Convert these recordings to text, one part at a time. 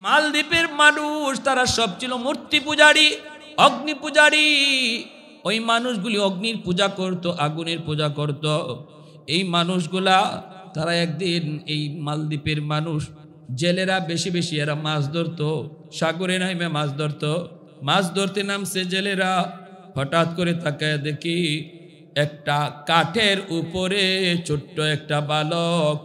মালদ্বীপের মানুষ তারা সব ছিল মূর্তি পূজারী, অগ্নি পূজারী। ওই মানুষগুলি অগ্নির পূজা করত, আগুনের পূজা করত। এই মানুষগুলা তারা একদিন এই মালদ্বীপের মানুষ জেলেরা বেশি বেশি এরা মাছ ধরতো, সাগরে নামে মাছ ধরতো। মাছ ধরতে নামছে জেলেরা, হঠাৎ করে তাকায় দেখি একটা কাঠের উপরে ছোট্ট একটা বালক,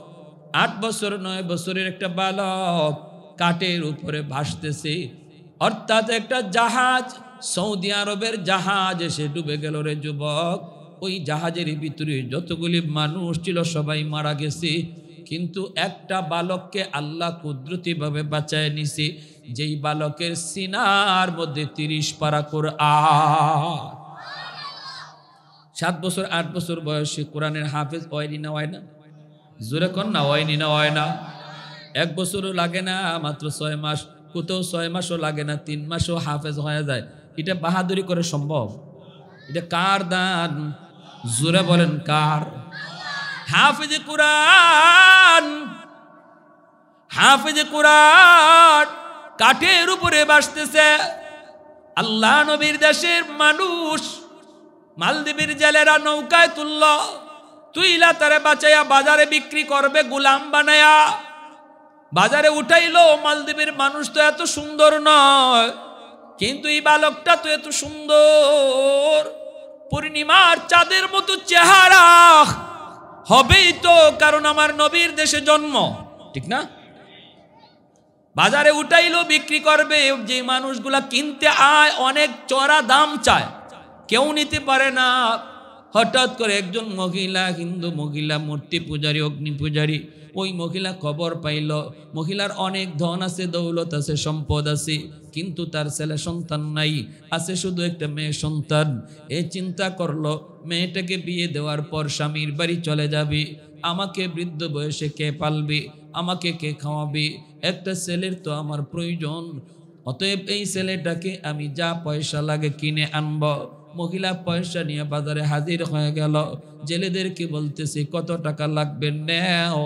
8 বছর 9 বছরের একটা বালক কাঠের উপরে ভাসতেছে। অর্থাৎ একটা জাহাজ, সৌদি আরবের জাহাজ এসে ডুবে গেল রে যুবক। ওই জাহাজের ভিতরে যতগুলি মানুষ ছিল সবাই মারা গেছে, কিন্তু একটা বালককে আল্লাহ কুদরতিভাবে বাঁচায় নিছে, যেই বালকের সিনার মধ্যে 30 পারা কোরআন। 7 বছর 8 বছর বয়সে কোরআনের হাফেজ হয়নি না হয় না? জোরে কর না, হয়নি না হয় না? 1 বছরও লাগে না, মাত্র 6 মাস, কোথাও 6 মাসও লাগে না, 3 মাসও হাফেজ হয়ে যায়। এটা বাহাদুরি করে সম্ভব? এটা কার দান? জোরে বলেন কার? হাফেজে কোরআন, হাফেজে কোরআন কাঠের উপরে ভাসতেছে। আল্লাহ নবীর দেশের মানুষ মালদ্বীপের জেলেরা নৌকায় তুইলা তারে বাঁচাইয়া বাজারে বিক্রি করবে গোলাম বানায়া। বাজারে উঠাইলো। মালদ্বীপের মানুষ তো এত সুন্দর নয়, কিন্তু এই বালকটা তো এত সুন্দর, পূর্ণিমার চাঁদের মতো চেহারা হবেই তো, কারণ আমার নবীর দেশে জন্ম, ঠিক না? বাজারে উঠাইলো, বিক্রি করবে। যে মানুষগুলা কিনতে আয় অনেক চড়া দাম চায়, কেউ নিতে পারে না। হঠাৎ করে একজন মহিলা, হিন্দু মহিলা, মূর্তি পূজারী, অগ্নি পূজারী, ওই মহিলা খবর পাইল মহিলার অনেক ধন আছে, দৌলত আছে, সম্পদ আছে, কিন্তু তার ছেলে সন্তান নাই, আছে শুধু একটা মেয়ে সন্তান। এ চিন্তা করলো মেয়েটাকে বিয়ে দেওয়ার পর স্বামীর বাড়ি চলে যাবে, আমাকে বৃদ্ধ বয়সে কে পালবে, আমাকে কে খাওয়াবে, একটা ছেলের তো আমার প্রয়োজন। অতএব এই ছেলেটাকে আমি যা পয়সা লাগে কিনে আনব। মহিলা পয়সা নিয়ে বাজারে হাজির হয়ে গেল। জেলেদেরকে বলতেছে কত টাকা লাগবে, নেও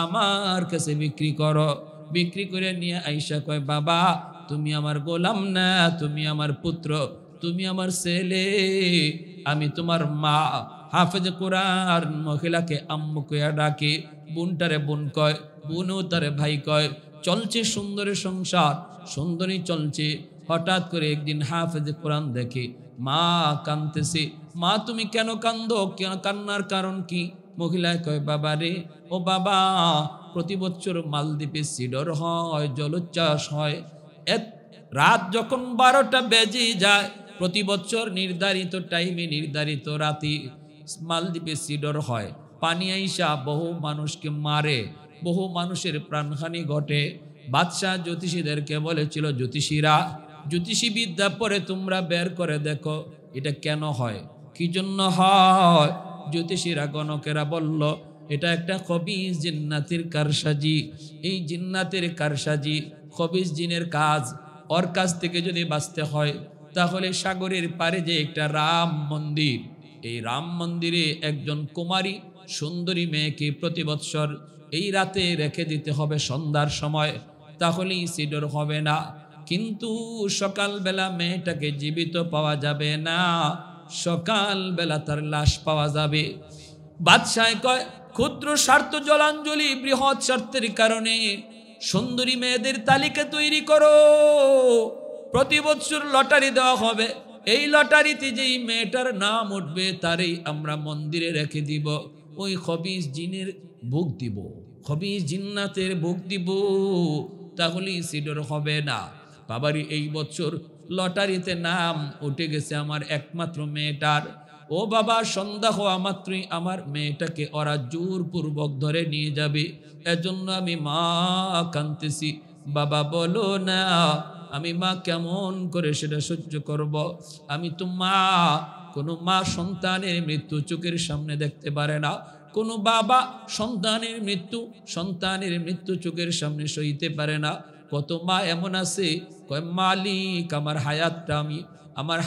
আমার কাছে বিক্রি করো। বিক্রি করে নিয়ে আইসা কয়, বাবা তুমি আমার গোলাম না, তুমি আমার পুত্র, তুমি আমার ছেলে, আমি তোমার মা। হাফেজ কোরআন মহিলাকে আম্মু কইয়া ডাকে, বোনটারে বোন কয়, বোনও তারে ভাই কয়। চলছে সুন্দরের সংসার, সুন্দরী চলছে। হঠাৎ করে একদিন হাফেজ কোরআন দেখে মা কাঁদতেছে। মা তুমি কেন কান্দো, কেন কান্নার কারণ কি? মহিলায় কয়, বাবা রে, ও বাবা, প্রতি বছর মালদ্বীপে সিডর হয়, জলোচ্ছ্বাস হয়। রাত যখন 12টা বেজে যায়, প্রতি বছর নির্ধারিত টাইমে, নির্ধারিত রাতে মালদ্বীপে সিডর হয়। পানি আইসা বহু মানুষকে মারে, বহু মানুষের প্রাণহানি ঘটে। বাদশাহ জ্যোতিষীদেরকে বলেছিল, জ্যোতিষীরা, জ্যোতিষী বিদ্যা পরে তোমরা বের করে দেখো এটা কেন হয়, কি জন্য হয়। জ্যোতিষীরা গণকেরা বলল, এটা একটা খবিস জিন্নাতের কারসাজি। এই জিন্নাতের কারসাজি, খবিস জিনের কাজ। ওর কাছ থেকে যদি বাঁচতে হয় তাহলে সাগরের পারে যে একটা রাম মন্দির, এই রাম মন্দিরে একজন কুমারী সুন্দরী মেয়েকে প্রতি বৎসর এই রাতে রেখে দিতে হবে সন্ধ্যার সময়, তাহলেই সিডর হবে না। কিন্তু সকালবেলা মেয়েটাকে জীবিত পাওয়া যাবে না, সকালবেলা তার লাশ পাওয়া যাবে। বাদশাহ কয়, ক্ষুদ্র স্বার্থ জলাঞ্জলি বৃহৎ স্বার্থের কারণে সুন্দরী মেয়েদের তালিকা তৈরি করো, প্রতি বছর লটারি দেওয়া হবে। এই লটারিতে যেই মেয়েটার নাম উঠবে তারই আমরা মন্দিরে রেখে দিব। ওই খবিস জিনের ভোগ দিব, খবিস জিন্নাতের ভোগ দিব, তাহলেই সিডর হবে না। বাবারি এই বছর লটারিতে নাম উঠে গেছে আমার একমাত্র মেয়েটার। ও বাবা, সন্ধ্যা হওয়া মাত্রই আমার মেয়েটাকে ওরা জোরপূর্বক ধরে নিয়ে যাবে। এজন্য আমি মা কাঁদতেছি। বাবা বলো না, আমি মা কেমন করে সেটা সহ্য করব? আমি তো মা। কোনো মা সন্তানের মৃত্যু চোখের সামনে দেখতে পারে না, কোনো বাবা সন্তানের মৃত্যু চোখের সামনে সইতে পারে না। কত মা এমন আছে, কয় মালিক আমার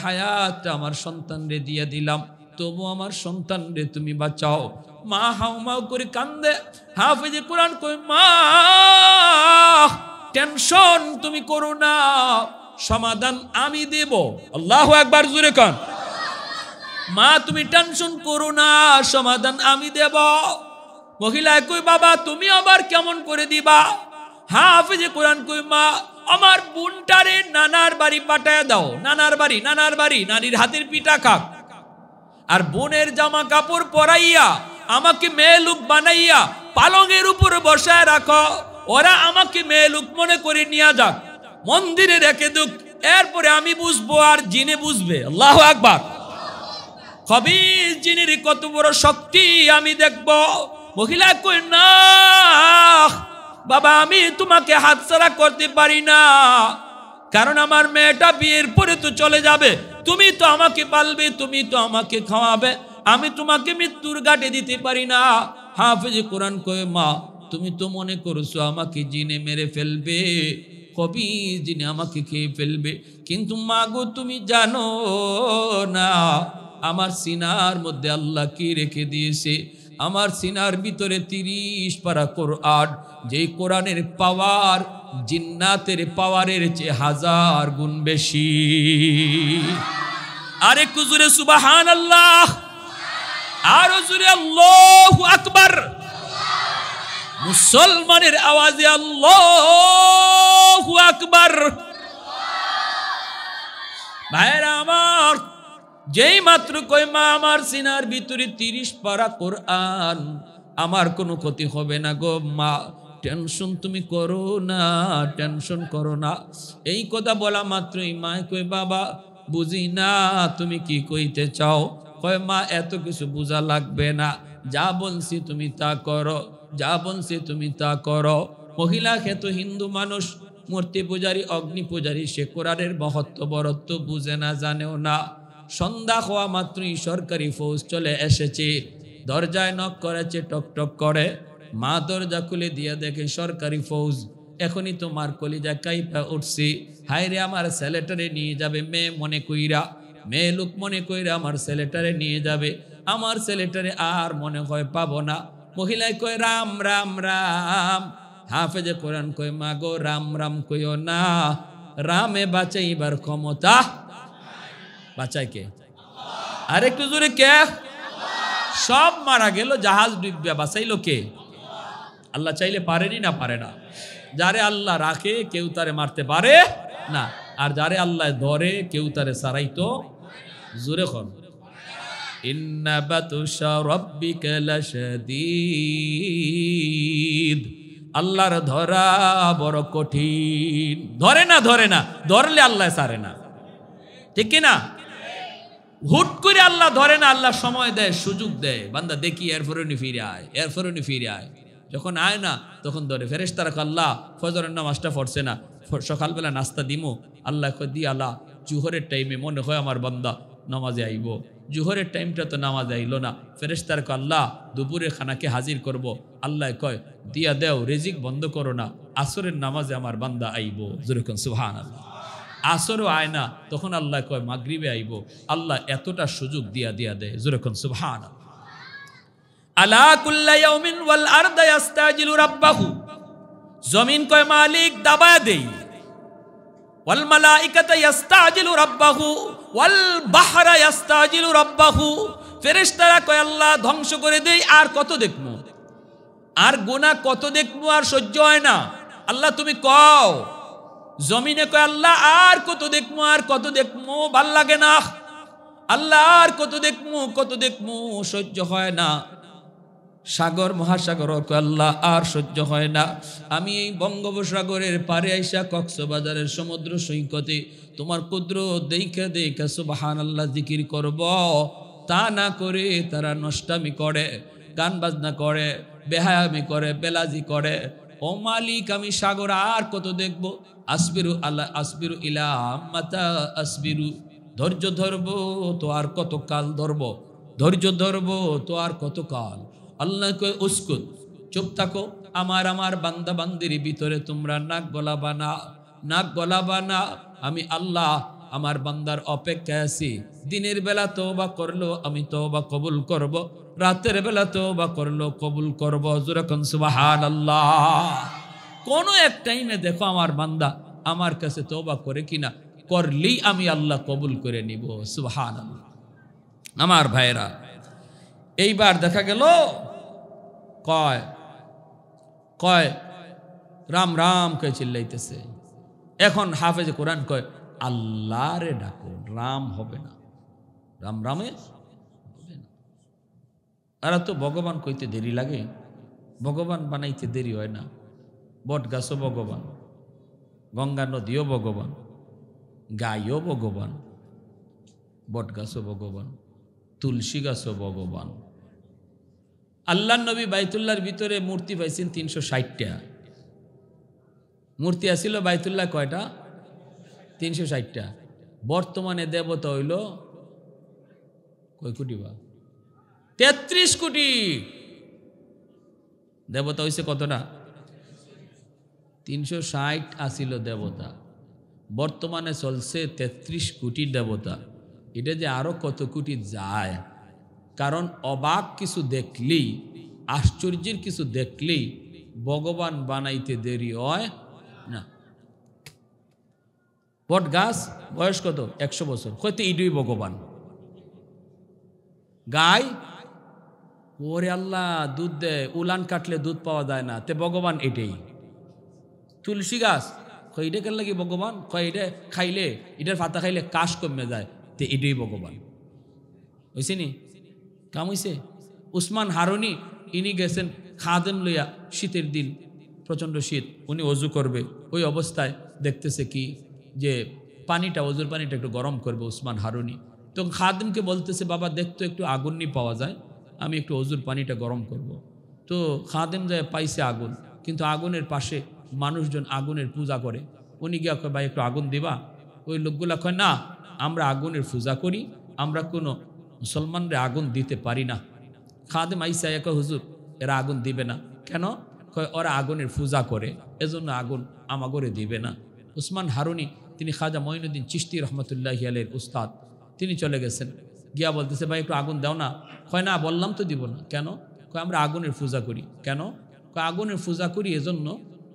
হায়াতটা আমার সন্তানরে দিয়ে দিলাম, তবু আমার সন্তানরে তুমি বাঁচাও। মা হাউমাউ করে কান্দে। হাফেজে কোরআন কয়, মা টেনশন তুমি করো না, সমাধান আমি দেব। আল্লাহু আকবার, জোরে কোন। মা তুমি টেনশন করো না, সমাধান আমি দেব। মহিলা কই বাবা তুমি আবার কেমন করে দিবা? হাফেজে কোরআন কই মা আমার বোনটারে নানার বাড়ি পাঠায় দাও। নানার বাড়ি নানির হাতের পিঠা খাক, আর বোনের জামা কাপড় পরাইয়া আমাকে মেয়ে লোক বানাইয়া পালঙের উপর বসায় রাখো। ওরা আমাকে মেয়ে লোক মনে করে নিয়ে যাক, মন্দিরে রেখে দুক, এরপরে আমি বুঝবো আর জিনে বুঝবে। আল্লাহু আকবার। খবিস জিনের কত বড় শক্তি আমি দেখব। মহিলা কই না বাবা আমি তোমাকে হাতছাড়া করতে পারি না, কারণ আমার মেয়েটা বিয়ের পরে তো চলে যাবে, তুমি তো আমাকে পালবে, তুমি তো আমাকে খাওয়াবে, আমি তোমাকে মৃত্যুর ঘাটে দিতে পারি না। হাফেজে কোরআন কয় মা তুমি তো মনে করছো আমাকে জিনে মেরে ফেলবে, কবি জিনে আমাকে খেয়ে ফেলবে, কিন্তু মা গো তুমি জানো না আমার সিনার মধ্যে আল্লাহ কি রেখে দিয়েছে। আমার সিনার ভিতরে 30 পারা কোরআন, যেই কোরআনের পাওয়ার জিন্নাতের পাওয়ারের চেয়ে 1000 গুণ বেশি। আরে কুজুরে সুবহানাল্লাহ, আর জুরে আল্লাহু আকবার। মুসলমানের আওয়াজে আল্লাহু আকবার। ভাইরা আমার, যেই মাত্র কই মা আমার সিনার ভিতরে 30 পারা কোরআন, আমার কোনো ক্ষতি হবে না গো মা, টেনশন তুমি করো না, টেনশন করো না। এই কথা বলা মাত্রই মা কই বাবা বুঝি না তুমি কি কইতে চাও। কয় মা এত কিছু বোঝা লাগবে না, যা বলছি তুমি তা করো, যা বলছি তুমি তা করো। মহিলা খেত হিন্দু মানুষ, মূর্তি পূজারী, অগ্নি পূজারী, সে কোরআনের মহত্ব বরত্ব বুঝে না, জানেও না। সন্ধ্যা হওয়া মাত্রই সরকারি ফৌজ চলে এসেছে, দরজায় নক করেছে, টক টক করে। মা দরজা খুলে দিয়ে দেখে সরকারি ফৌজ। এখনই তোমার কলিজা কাইপা উঠছি, হায়রে আমার ছেলেটারে নিয়ে যাবে মেয়ে মনে কইরা, মেয়ে লোক মনে কইরা আমার ছেলেটারে নিয়ে যাবে, আমার ছেলেটারে আর মনে হয় পাবো না। মহিলায় কয় রাম রাম রাম। হাফেজে কোরআন কয় মা গো রাম রাম কইও না, রামে বাঁচাইবার ক্ষমতা বাঁচায় কে? আর একটু জোরে কে? সব মারা গেল, জাহাজ ডুববে, বাঁচাইলো কে? আল্লাহ চাইলে পারেনি না পারে না। যারে আল্লাহ রাখে কেউ তারে মারতে পারে না, আর যারে আল্লাহ ধরে কেউ তারে সারাইতো। জোরে খন ইন্না বাতুশা রাব্বিকা লাশাদীদ। আল্লাহর ধরা বড় কঠিন। ধরে না ধরলে আল্লাহ ছাড়ে না, ঠিক কি না? হুট করে আল্লাহ ধরে না, আল্লাহ সময় দেয়, সুযোগ দেয়, বান্দা দেখি এরপরে ফিরে আয়, এরপরে ফিরে আয়। যখন আয় না তখন ধরে। ফেরেশতারা কয় আল্লাহ ফজরের নামাজটা পড়ছে না, সকালবেলা নাস্তা দিমো। আল্লাহ কয় দি আল্লাহ জুহরের টাইমে মনে হয় আমার বান্দা নামাজে আইব, জুহরের টাইমটা তো নামাজে আইলো না। ফেরেশতারা কয় আল্লাহ দুপুরের খানাকে হাজির করব। আল্লাহ কয় দিয়া দেও, রিজিক বন্ধ করো না, আসরের নামাজে আমার বান্দা আইব। যেরকম সুবহানাল্লাহ। আসরও আয় না, তখন আল্লাহ কয় মাগরিবে আইব। আল্লাহ এতটা সুযোগ দিয়া দেয়। যেরকম সুবহানাল্লাহ। আলা কুল্লা ইয়াউমিন ওয়াল আরদা ইস্তাজিলু রাব্বাহু। জমিন কয় মালিক দাবায় দেই। ওয়াল মালাইকাতু ইস্তাজিলু রাব্বাহু ওয়াল বাহরা ইস্তাজিলু রাব্বাহু। ফেরেশতারা কয় আল্লাহ ধ্বংস করে দেই, আর কত দেখমু, আর গুনাহ কত দেখমু, আর সহ্য হয় না। আল্লাহ তুমি কও। জমিনে কয় আল্লাহ আর কত দেখমু, আর কত দেখমু, ভাল লাগে না। আল্লাহ আর কত দেখমু, সহ্য হয় না। সাগর মহাসাগর কয় আল্লাহ আর সহ্য হয় না। আমি এই বঙ্গোপসাগরের পারে আইসা কক্সবাজারের সমুদ্র সৈকতে তোমার কুদরত দেখা সুবহানাল্লাহ জিকির করব। তা না করে তারা নষ্টামি করে, গান বাজনা করে, বেহায়ামি করে, বেলাজি করে। ও মালিক আমি সাগর আর কত দেখব। আসবিরু ইলা মাতা আসবিরু। ধৈর্য ধরবো তো আর কত কাল ধরবো, ধৈর্য ধরবো তো আর কত কাল। আল্লাহ কয় উস্কুত, চুপ থাকো। আমার বান্দা বান্দির ভিতরে তোমরা নাক গলাবা না। আমি আল্লাহ আমার বান্দার অপেক্ষায় আছি। দিনের বেলা তওবা করলো আমি তওবা কবুল করব, রাতের বেলা তওবা করলো কবুল করব। যেরকম সুবহানাল্লাহ। কোনো এক টাইমে দেখো আমার বান্দা আমার কাছে তওবা করে কিনা, করলেই আমি আল্লাহ কবুল করে নিব। সুবহানাল্লাহ। আমার ভাইরা, এইবার দেখা গেল কয় কয় রাম রাম কে চিল্লাইতেছে। এখন হাফেজে কোরআন কয় আল্লাহ রে ডাকো, রাম হবে না, রাম রামে হবে না। আর তো ভগবান কইতে দেরি লাগে, ভগবান বানাইতে দেরি হয় না। বট গাছও ভগবান, গঙ্গা নদীও ভগবান, গাইও ভগবান, বট গাছও ভগবান, তুলসী গাছও ভগবান। আল্লাহ নবী বাইতুল্লাহর ভিতরে মূর্তি পাইছেন 360টা। মূর্তি আসিল বাইতুল্লাহ কয়টা? 360টা। বর্তমানে দেবতা হইল কয় কোটি? বা 33 কোটি দেবতা হইছে। কতটা? 360 আসিল দেবতা, বর্তমানে চলছে 33 কোটি দেবতা। এটা যে আরো কত কোটি যায়, কারণ অবাক কিছু দেখলেই, আশ্চর্যের কিছু দেখলেই ভগবান বানাইতে দেরি হয় না। বট গাছ বয়স কত? 100 বছর, হয়তো ইডুই ভগবান। গাই, ওরে আল্লাহ দুধ দেয়, উলান কাটলে দুধ পাওয়া যায় না, তে ভগবান এটাই। তুলসী গাছ, কয় এটা কেন লাগে ভগবান? কয় এটা খাইলে, এটার পাতা খাইলে কাশ কমে যায়, তে এটাই ভগবান। হয়েছে নি? কাম হয়েছে? উসমান হারুনি ইনি গেছেন খাদেম লইয়া, শীতের দিন, প্রচণ্ড শীত, উনি অজু করবে, ওই অবস্থায় দেখতেছে কি যে পানিটা, অজুর পানিটা একটু গরম করবে উসমান হারুনি। তো খাদেমকে বলতেছে বাবা দেখতো একটু আগুন নি পাওয়া যায়, আমি একটু অজুর পানিটা গরম করব। তো খাদেম যায় পাইছে আগুন, কিন্তু আগুনের পাশে মানুষজন আগুনের পূজা করে। উনি গিয়া কয় ভাই একটু আগুন দিবা? ওই লোকগুলা কয় না, আমরা আগুনের পূজা করি, আমরা কোনো মুসলমানরে আগুন দিতে পারি না। খাদেম আইসা কয় হুজুর এরা আগুন দিবে না কেন? কয় ওরা আগুনের পূজা করে, এজন্য আগুন আমাগরে দিবে না। উসমান হারুনি তিনি খাজা মঈনুদ্দিন চিশতি রহমতুল্লাহি আলাইহির উস্তাদ, তিনি চলে গেছেন, গিয়া বলতেছে ভাই একটু আগুন দাও না। কয় না, বললাম তো দিব না। কেন? কয় আমরা আগুনের পূজা করি। কেন? কয় আগুনের পূজা করি এজন্য,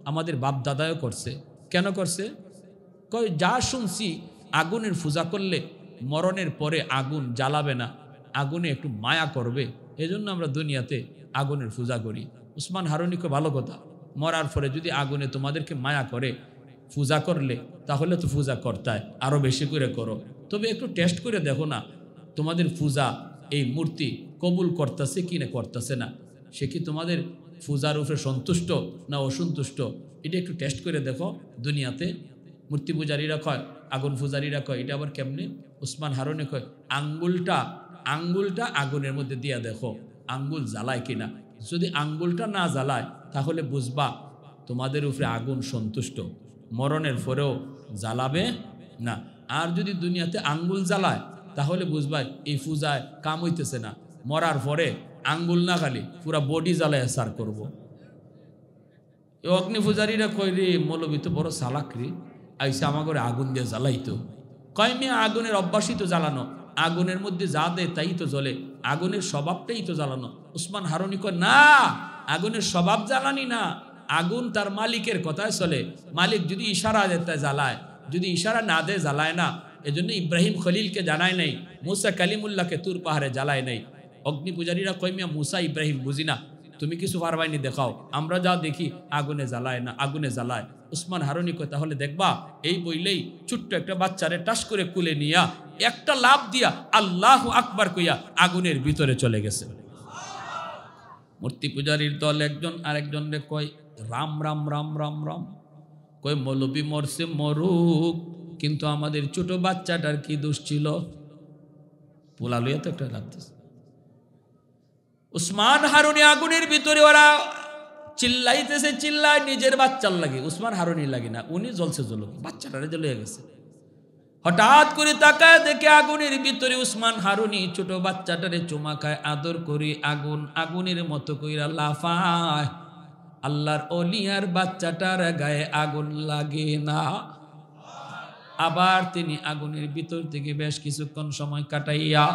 আমাদের বাপ দাদাও করছে। কেন করছে? কয় যা শুনছি আগুনের পূজা করলে মরণের পরে আগুন জ্বালাবে না, আগুনে একটু মায়া করবে, এজন্য আমরা দুনিয়াতে আগুনের পূজা করি। উসমান হারুনি কয় ভালো কথা, মরার পরে যদি আগুনে তোমাদেরকে মায়া করে, পূজা করলে তাহলে তো পূজা করতায় আরো বেশি করে করো, তবে একটু টেস্ট করে দেখো না তোমাদের পূজা এই মূর্তি কবুল করতেছে কি না করতেছে না, সে কি তোমাদের পূজার উপরে সন্তুষ্ট না অসন্তুষ্ট, এটা একটু টেস্ট করে দেখো দুনিয়াতে। মূর্তি পূজারীরা কয়, আগুন পূজারীরা কয় এটা আবার কেমনে? উসমান হারুনি কয় আঙ্গুলটা আগুনের মধ্যে দিয়া দেখো আঙ্গুল জ্বালায় কিনা, যদি আঙ্গুলটা না জ্বালায় তাহলে বুঝবা তোমাদের উপরে আগুন সন্তুষ্ট, মরণের পরেও জ্বালাবে না। আর যদি দুনিয়াতে আঙ্গুল জ্বালায় তাহলে বুঝবা এই পূজায় কাম হইতেছে না, মরার পরে আঙ্গুল না খালি পুরা বডি জ্বালায় সার করব। এই অগ্নি পূজারীরা কই রে মৌলবী তো বড় চালাক রে, আইসা আমার ঘরে আগুন দিয়ে জ্বালাইতো। কয় মেয়ে আগুনের অভ্যাসই তো জ্বালানো, আগুনের মধ্যে যা দেয় তাই তো জ্বলে, আগুনের স্বভাবটাই তো জ্বালানো। উসমান হারুনি কয় না, আগুনের স্বভাব জ্বালানি না, আগুন তার মালিকের কথায় চলে, মালিক যদি ইশারা দেয় তা জ্বালায়, যদি ইশারা না দেয় জ্বালায় না। এজন্য ইব্রাহিম খলিলকে জানায় নাই, মুসা কালিমুল্লাহকে তুর পাহাড়ে জ্বালায় নাই। অগ্নি পূজারীরা কয় মিয়া মুসা ইব্রাহিম বুঝি না, তুমি কিছু পারবাইনি দেখাও, আমরা যা দেখি আগুনে জ্বালায় না, আগুনে জ্বালায়। উসমান হারুনি কয় তাহলে দেখবা, এই বইলেই ছোট্ট একটা বাচ্চারে টাস করে কুলে নিয়া একটা লাভ দিয়া আল্লাহু আকবার কইয়া আগুনের ভিতরে চলে গেছে। মূর্তি পূজারীর দল একজন আরেকজনরে কয় রাম রাম রাম রাম রাম, কয় মৌলবী মরছে মরুক, কিন্তু আমাদের ছোট বাচ্চাটার কি দোষ ছিল? পোলা লইয়া তো একটা লাগতেছে। উসমান হারুনি আগুনের ভিতরে, ওরা চিল্লাইতেছে, চিল্লায় নিজের বাচ্চার লাগে, উসমান হারুনি লাগে না, উনি জ্বলছে জ্বলুক, বাচ্চাটারে জ্বলে গেছে। হঠাৎ করে তাকায় দেখে আগুনের ভিতরে উসমান হারুনি ছোট বাচ্চাটারে চুমা খায়, আদর করে আগুন আগুনের মতো কইরা লাফায়। আল্লাহর ওলিয়ার বাচ্চাটার গায়ে আগুন লাগে না। আবার তিনি আগুনের ভিতর থেকে বেশ কিছুক্ষণ সময় কাটাইয়া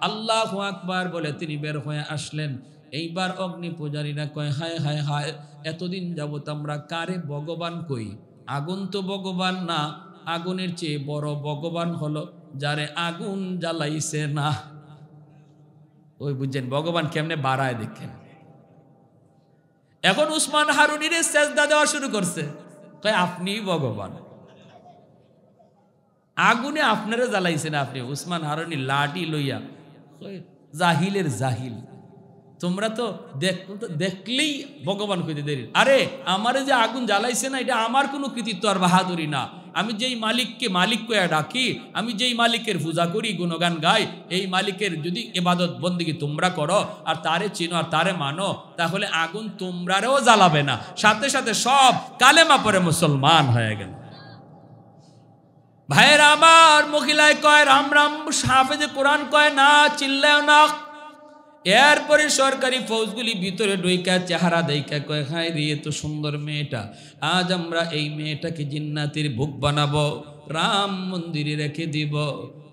আল্লাহু আকবার বলে তিনি বের হয়ে আসলেন। এইবার অগ্নি পূজারীরা কয় হায় হায় হায়, এতদিন যাবত আমরা কারে ভগবান কই? আগুন তো ভগবান না, আগুনের চেয়ে বড় ভগবান হলো যারে আগুন জ্বালাইছে না। ওই বুঝছেন ভগবান কেমনে বাড়ায় দেখেন। এখন উসমান হারুনির সেজদা দেওয়া শুরু করছে, কয় আপনিই ভগবান, আগুনে আপনারা জ্বালাইছেন আপনি। উসমান হারুনি লাঠি লইয়া, জাহিলের জাহিল, তোমরা তো দেখলেই ভগবান কইতে দেরি। আরে আমারে যে আগুন জ্বালাইছে না, এটা আমার কোনো কৃতিত্ব আর বাহাদুরি না। আমি যেই মালিককে মালিক কয়া ডাকি, আমি যেই মালিকের পূজা করি, গুণগান গাই, এই মালিকের যদি ইবাদত বন্দেগী তোমরা করো আর তারে চিনো আর তারে মানো, তাহলে আগুন তোমরারেও জ্বালাবে না, সাথে সাথে সব কালেমা পরে মুসলমান হয়ে গেল। ভাইয়ের আমার, মহিলায় কয় রাম রাম, হাফেজে কোরআন কয় না, চিল্লায় না। এরপরে সরকারি ফৌজগুলি ভিতরে ঢুইকা চেহারা দেইকা কয় হায় রে, এত সুন্দর মেয়েটা, আজ আমরা এই মেয়েটাকে জিন্নাতের ভোগ বানাবো, রাম মন্দিরে রেখে দিব।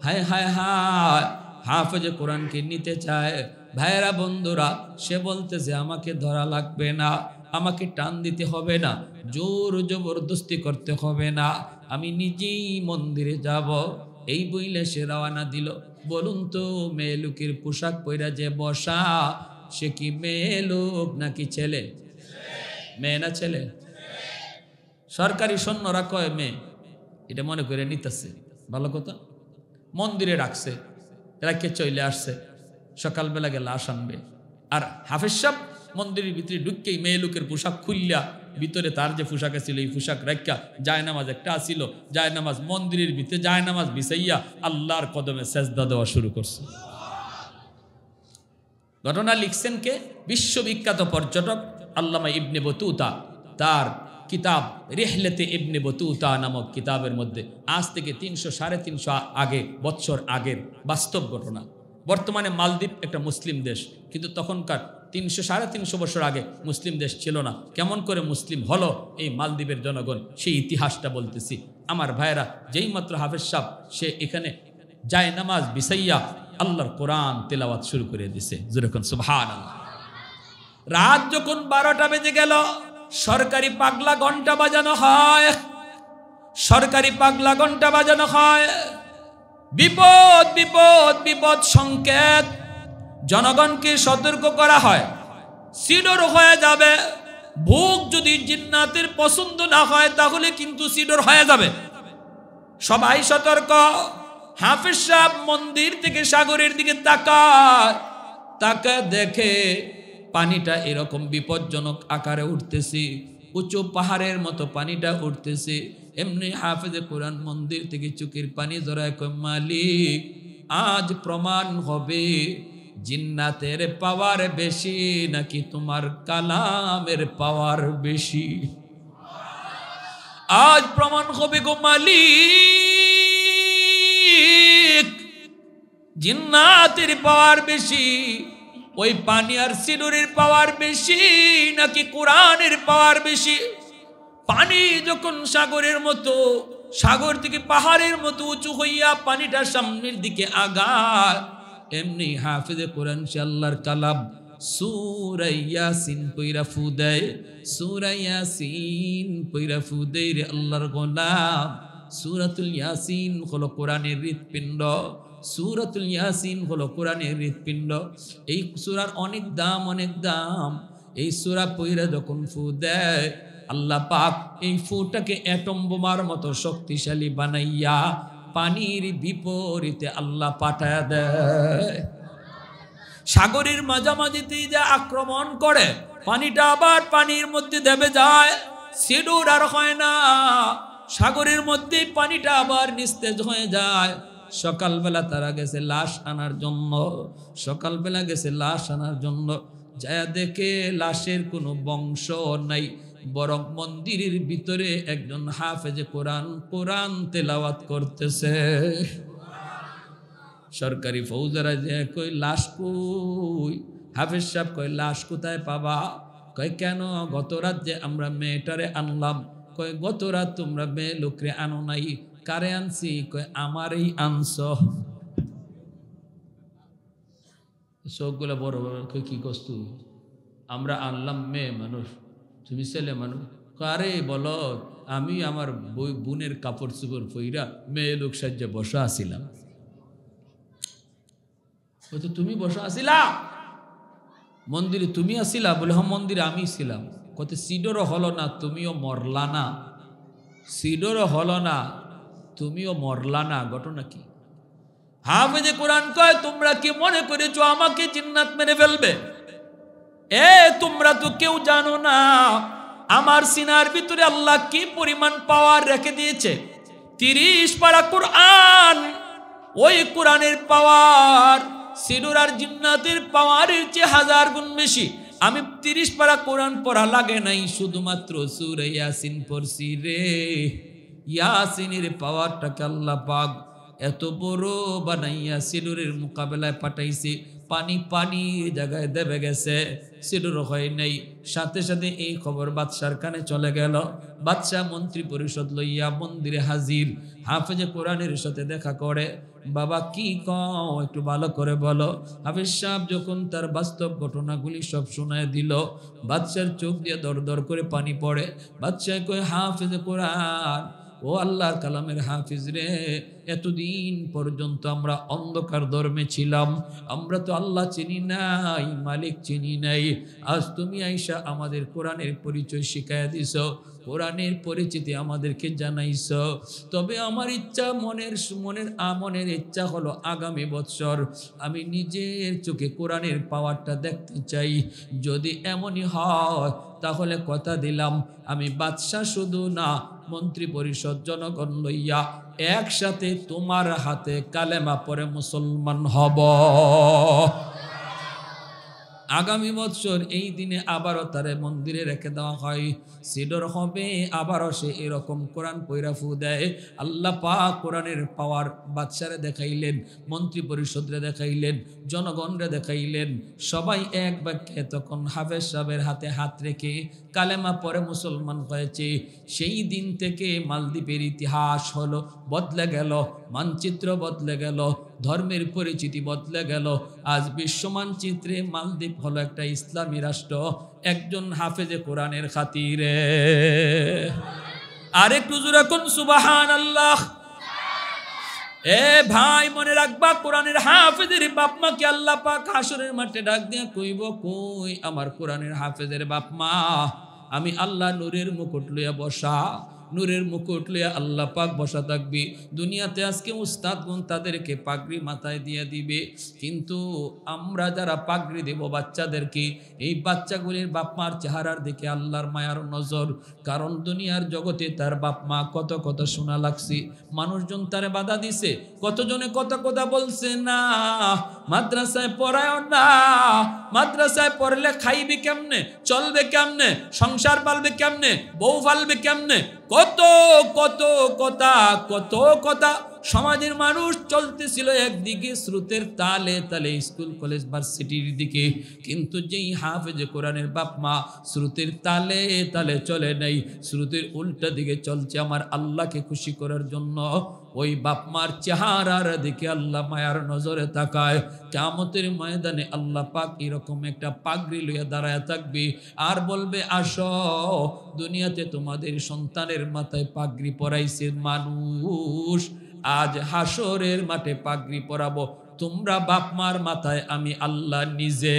হায় হায় হায়, হাফেজে কোরআনকে নিতে চায়। ভাইয়েরা বন্ধুরা, সে বলতেছে আমাকে ধরা লাগবে না, আমাকে টান দিতে হবে না, জোর জবরদস্তি করতে হবে না, আমি নিজেই মন্দিরে যাব। এই বইলে সে রওনা দিল। বলুন তো, মেয়ে লোকের পোশাক পইরা যে বসা, সে কি মেয়ে লোক নাকি ছেলে? মেয়ে না ছেলে? সরকারি সৈন্যরা কয় মেয়ে, এটা মনে করে নিতেছে, ভালো কথা। মন্দিরে রাখছে, রাখে চলে আসছে, সকালবেলা গেলে লাশ আনবে। আর হাফেজ সাহেব মন্দিরের ভিতরে ঢুককেই মেয়ে লোকের পোশাক খুললা, ভিতরে তার যে পোশাক ছিল এই পোশাক রাখা, জায়নামাজ একটা ছিল, জায়নামাজ মন্দিরের ভিতরে জায়নামাজ বিছাইয়া আল্লাহর কদমে সেজদা দেওয়া শুরু করছে। ঘটনা লিখছেন কে? বিশ্ববিখ্যাত পর্যটক আল্লামা ইবনে বতুতা। তার কিতাব রিহলাতে ইবনে বতুতা নামক কিতাবের মধ্যে আজ থেকে 300-350 বছর আগের বাস্তব ঘটনা। বর্তমানে মালদ্বীপ একটা মুসলিম দেশ, কিন্তু তখনকার 300-350 বছর আগে মুসলিম দেশ ছিল না। কেমন করে মুসলিম হলো এই মালদ্বীপের জনগণ, সেই ইতিহাসটা বলতেছি। আমার ভাইয়েরা, যেই মাত্র হাফেজ সাহেব সে এখানে যায় নামাজ বিছাইয়া আল্লাহর কোরআন তেলাওয়াত শুরু করে দিছে, যেরকম সুবহানাল্লাহ। রাত যখন 12টা বেজে গেল, সরকারি পাগলা ঘন্টা বাজানো হয়, সরকারি পাগলা ঘন্টা বাজানো হয়। বিপদ বিপদ বিপদ সংকেত, জনগণকে সতর্ক করা হয়, সিডর হয়ে যাবে। ভোগ যদি জিন্নাতের পছন্দ না হয় তাহলে কিন্তু সিডর হয়ে যাবে। সবাই সতর্ক। হাফেজ সাহেব মন্দির থেকে সাগরের দিকে তাকায়, তাকায় দেখে পানিটা এরকম বিপজ্জনক আকারে উঠতেছে, উঁচু পাহাড়ের মতো পানিটা উঠতেছে। এমনি হাফেজে কোরআন মন্দির থেকে চোখের পানি জড়ায় কয়, মালিক আজ প্রমাণ হবে জিন্নাতের পাওয়ার বেশি নাকি তোমার কালামের পাওয়ার বেশি। আজ প্রমাণ হবে গো মালিক, জিন্নাতের পাওয়ার বেশি, ওই পানি আর সিঁদুরের পাওয়ার বেশি নাকি কোরআনের পাওয়ার বেশি। পানি যখন সাগরের মতো, সাগর থেকে পাহাড়ের মতো উঁচু হইয়া পানিটা সামনের দিকে আগায়, এমনি হাফেজে কোরআন সে আল্লাহর কালাম সূরা ইয়াসিন পইরা ফু দেয়, সূরা ইয়াসিন পইরা ফু দেয় রে আল্লাহর গোলাম। সূরাতুল ইয়াসিন হলো কোরআনের হৃৎপিণ্ড, সূরাতুল ইয়াসিন হলো কোরআনের হৃৎপিণ্ড। এই সূরার অনেক দাম, অনেক দাম। এই সূরা পইরা যখন ফু দেয়, আল্লাহ পাক এই ফুটাকে অ্যাটম বোমার মতো শক্তিশালী বানাইয়া পানির বিপরীতে আল্লাহ পাঠায় দেয়। সাগরের মাঝামাঝিতে যে আক্রমণ করে, পানিটা আবার পানির মধ্যে দেবে যায়, সিডুর আর হয় না। সাগরের মধ্যে পানিটা আবার নিস্তেজ হয়ে যায়। সকালবেলা তারা গেছে লাশ আনার জন্য, সকালবেলা গেছে লাশ আনার জন্য, যা দেখে লাশের কোনো বংশ নাই, বরং মন্দিরের ভিতরে একজন হাফেজে কোরআন কোরআন তেলাওয়াত করতেছে। সরকারি ফৌজরা যে কই লাশ কই? হাফেজ সাহেব কয় লাশ কোথায় পাবা? কয় কেন, গত রাত যে আমরা মেয়েটারে আনলাম। কয় গত রাত তোমরা মেয়ে লোকরে আনো নাই, কারে আনছি? কয় আমারই আনছ। চোখগুলো বড় বড়, কি কষ্ট, আমরা আনলাম মেয়ে মানুষ, তুমি ছেলে মানুষ। আরে বলো, আমি আমার বোনের কাপড় চোপড় পইরা মেয়ে লোক সাজ্যে বসা আসিলাম। তো তুমি বসা আসিলা মন্দিরে, তুমি আসিলা? বলে হ্যাঁ মন্দিরে আমি ছিলাম। কত সিডরও হলো না, তুমিও মরলা না। সিডরও হলো না, তুমিও মরলা না। ঘটনা কি? হাফেজে কোরআন কয়, তোমরা কি মনে করেছো আমাকে জিন্নাত মেরে ফেলবে? তোমরা তো কেউ জানো না আমার সিনার ভিতরে আল্লাহ কি পরিমাণ পাওয়ার রেখে দিয়েছে। 30 পারা কোরআন, ওই কোরআনের পাওয়ার সিডুর আর জিন্নাতের পাওয়ারের চেয়ে 1000 গুণ বেশি। আমি 30 পারা কোরআন পড়া লাগে নাই, শুধুমাত্র সূরা ইয়াসিন পড়ছি রে। ইয়াসিনের পাওয়ারটাকে আল্লাহ পাক এত বড় বানাইয়া সিডুরের মোকাবেলায় পাঠাইছে। পানি পানি জায়গায় দেবে গেছে, সিডুর হয় নাই। সাথে সাথে এই খবর বাদশার কানে চলে গেল। বাদশাহ মন্ত্রী পরিষদ লইয়া মন্দিরে হাজির। হাফেজে কোরআনের সাথে দেখা করে। বাবা কি কও, একটু ভালো করে বলো। হাফেজ সাহেব যখন তার বাস্তব ঘটনাগুলি সব শোনায় দিল, বাদশার চোখ দিয়ে দর দর করে পানি পড়ে। বাদশাহ কয়, হাফেজে কোরআন, ও আল্লাহর কালামের হাফিজ রে, এতদিন পর্যন্ত আমরা অন্ধকার ধর্মে ছিলাম, আমরা তো আল্লাহ চিনি নাই, মালিক চিনি নাই। আজ তুমি আইসা আমাদের কোরআনের পরিচয় শিখাইয়া দিছ, কোরআনের পরিচিতি আমাদেরকে জানাইছ। তবে আমার ইচ্ছা, মনের ইচ্ছা হলো আগামী বছর আমি নিজের চোখে কোরআনের পাওয়ারটা দেখতে চাই। যদি এমনই হয় তাহলে কথা দিলাম, আমি বাদশা শুধু না, মন্ত্রী পরিষদ জনগণ লইয়া একসাথে তোমার হাতে কালেমা পড়ে মুসলমান হব। আগামী বছর এই দিনে আবারও তারে মন্দিরে রেখে দেওয়া হয়। সিডর হবে, আবারও সে এরকম কোরআন পয়রা ফু দেয়। আল্লাহ পাক কোরআনের পাওয়ার বাদশারে দেখাইলেন, মন্ত্রী পরিষদরে দেখাইলেন, জনগণরে দেখাইলেন। সবাই এক বাক্যে তখন হাফেজ সাহেবের হাতে হাত রেখে কালেমা পরে মুসলমান হয়েছে। সেই দিন থেকে মালদ্বীপের ইতিহাস হলো বদলে গেল, মানচিত্র বদলে গেল, ধর্মের পরিচিতি বদলে গেল। আজ বিশ্ব মানচিত্রে মালদ্বীপ হলো একটা ইসলামী রাষ্ট্র, একজন হাফেজে কোরআনের খাতিরে। আরেকটু জোরে কোন সুবহানাল্লাহ। ভাই মনে রাখবা, কোরআনের হাফেজের বাপ মাকে আল্লাহ পাক হাসরের মাঠে ডাক দিয়া কইব, কই আমার কোরআনের হাফেজের বাপ মা? আমি আল্লাহ নূরের মুকুট লইয়া বসা, নূরের মুকুট লইয়া আল্লাহ পাক বসা থাকবি। দুনিয়াতে আজকে উস্তাদগণ তাদেরকে পাগড়ি মাথায় দিয়ে দিবে, কিন্তু আমরা যারা পাগড়ি দেব বাচ্চাদেরকে, এই বাচ্চাগুলির বাপ মার চেহারার দিকে আল্লাহর মায়ার নজর। কারণ দুনিয়ার জগতে তার বাপ মা কত কথা শোনা লাগছে, মানুষজন তারে বাধা দিছে, কতজনে কত কথা বলছে, না মাদ্রাসায় পড়ায় না, মাদ্রাসায় পড়লে খাইবে কেমনে, চলবে কেমনে, সংসার পালবে কেমনে, বউ পালবে কেমনে, কত কত কথা, কত কথা। সমাজের মানুষ চলতেছিল একদিকে স্রোতের তালে তালে, স্কুল কলেজ ভার্সিটির দিকে, কিন্তু যেই হাফেজে কোরআনের বাপ মা স্রোতের তালে তালে চলে নাই, স্রোতের উল্টা দিকে চলছে আমার আল্লাহকে খুশি করার জন্য। ওই বাপ মার চেহারার দিকে আল্লাহ মায়ার নজরে তাকায়। কিয়ামতের ময়দানে আল্লাহ পাক এরকম একটা পাগড়ি লইয়া দাঁড়ায় থাকবে আর বলবে, আসো দুনিয়াতে তোমাদের সন্তানের মাথায় পাগড়ি পরাইছে মানুষ, আজ হাসরের মাঠে পাগড়ি পরাবো তোমরা বাপ মার মাথায় আমি আল্লাহ নিজে।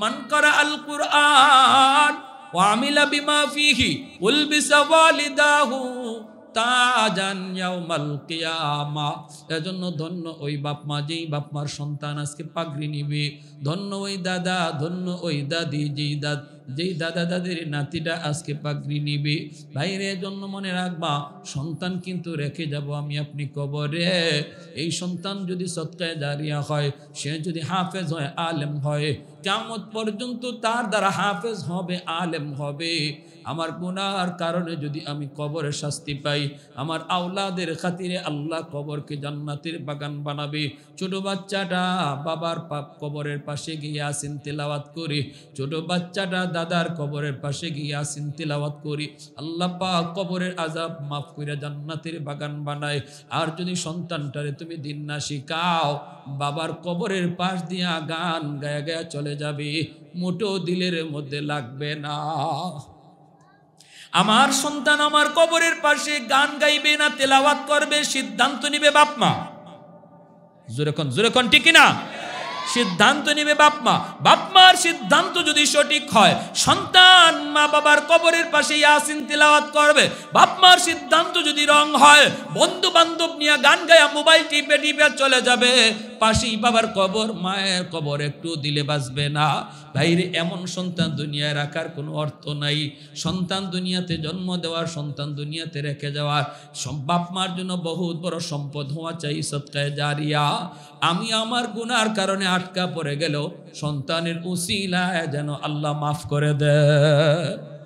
মান করা আল কুরআন ওয়া আমিলা বিমা ফিহি উলবিসা ওয়ালিদাহু তাজান ইয়াউমাল কিয়ামা। এজন্য ধন্য ওই বাপ মা, যেই বাপ মার সন্তান আজকে পাগড়ি নিবে, ধন্য ওই দাদা, ধন্য ওই দাদি, যেই দাদা দাদির নাতিটা আজকে পাগড়ি নিবে। ভাইরে, এজন্য মনে রাখবা, সন্তান কিন্তু রেখে যাব আমি আপনি কবরে। এই সন্তান যদি সদকায়ে জারিয়া হয়, সে যদি হাফেজ হয়, আলেম হয়, কিয়ামত পর্যন্ত তার দ্বারা হাফেজ হবে, আলেম হবে। আমার গুনার কারণে যদি আমি কবরে শাস্তি পাই, আমার আওলাদের খাতিরে আল্লাহ কবরকে জান্নাতের বাগান বানাবে। ছোট বাচ্চাটা বাবার কবরের পাশে গিয়ে ইয়াসিন তেলাওয়াত করে, ছোট বাচ্চাটা দাদার কবরের পাশে গিয়ে ইয়াসিন তিলাওয়াত করি, আল্লাহ পাক কবরের আযাব মাফ করে জান্নাতের বাগান বানায়। আর যদি সন্তানটারে তুমি দিন না শিখাও, বাবার কবরের পাশ দিয়া গান গায়া গায়া চলে যাবে, মোটো দিলের মধ্যে লাগবে না। আমার সন্তান আমার কবরের পাশে গান গাইবে না তেলাওয়াত করবে, সিদ্ধান্ত নিবে বাপ মা। জোরে কোন ঠিক না? সিদ্ধান্ত নিবে বাপ মা। বাপ মার সিদ্ধান্ত যদি সঠিক হয়, সন্তান মা বাবার কবরের পাশে ইয়াসিন তিলাওয়াত করবে। বাপ মার সিদ্ধান্ত যদি রং হয়, বন্ধু বান্ধব নিয়ে গান গায়া মোবাইল টিপে টিপে চলে যাবে, পাশেই বাবার কবর মায়ের কবর একটু দিলে বাঁচবে না। ভাইরে, এমন সন্তান দুনিয়ায় রাখার কোনো অর্থ নাই। সন্তান দুনিয়াতে জন্ম দেওয়ার, সন্তান দুনিয়াতে রেখে যাওয়ার বাপ মার জন্য বহুত বড় সম্পদ হওয়া চাই সদকায়ে জারিয়া। আমি আমার গুনার কারণে আটকা পড়ে গেল, সন্তানের উসিলায় যেন আল্লাহ মাফ করে দেয়।